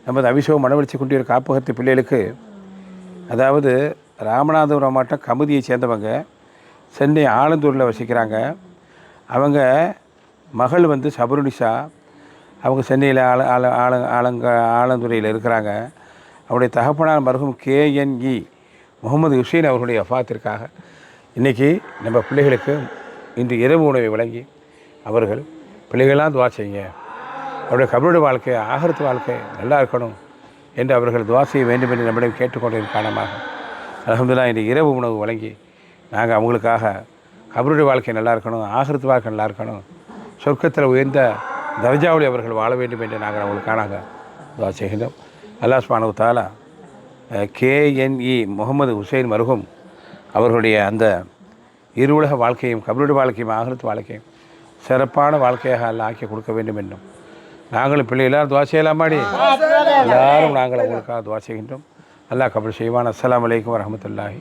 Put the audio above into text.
நமது அபிஷேகம் மனவழிச்சு கொண்டிருக்க காப்பகத்து பிள்ளைகளுக்கு, அதாவது ராமநாதபுரம் மாவட்டம் கமுதியை சேர்ந்தவங்க சென்னை ஆலந்தூரில் வசிக்கிறாங்க. அவங்க மகள் வந்து சபருனிஷா. அவங்க சென்னையில் ஆலந்துறையில் இருக்கிறாங்க. அவருடைய தகப்பனார் மருகும் KNE முகமது ஹுசைன் அவர்களுடைய வஃபாத்திற்காக இன்றைக்கி நம்ம பிள்ளைகளுக்கு இன்று இரவு உணவை வழங்கி அவர்கள் பிள்ளைகள்லாம் துவா செய்யுங்க, அவருடைய கபருடைய வாழ்க்கை ஆகரத்து வாழ்க்கை நல்லா இருக்கணும் என்று அவர்கள் துவா செய்ய வேண்டும் என்று நம்மிடம் கேட்டுக்கொண்டதன் காரணமாக அல்ஹம்துலில்லாஹ் இன்று இரவு உணவு வழங்கி நாங்கள் அவங்களுக்காக கபருடைய வாழ்க்கை நல்லா இருக்கணும், ஆகரத்து வாழ்க்கை நல்லா இருக்கணும், சொர்க்கத்தில் உயர்ந்த தர்ஜாவில் அவர்கள் வாழ வேண்டும் என்று நாங்கள் அவங்களுக்காக துவா செய்கின்றோம். அல்லாஹ் சுப்ஹானஹு வ தஆலா KNE முகமது ஹுசைன் மருகும் அவர்களுடைய அந்த இருவுலக வாழ்க்கையும் கபருடைய வாழ்க்கையும் ஆகரத்து வாழ்க்கையும் சிறப்பான வாழ்க்கையாக அல்லாஹ் ஆக்கி கொடுக்க வேண்டும் என்றும் நாங்களும் பிள்ளை எல்லாரும் துவா செய்யலாமாடி? எல்லாரும் நாங்கள் அவங்களுக்காக துவா செய்கின்றோம். அல்லாஹ் கபூல் செய்வான். அஸ்ஸலாமு அலைக்கும் வரஹ்மத்துல்லாஹி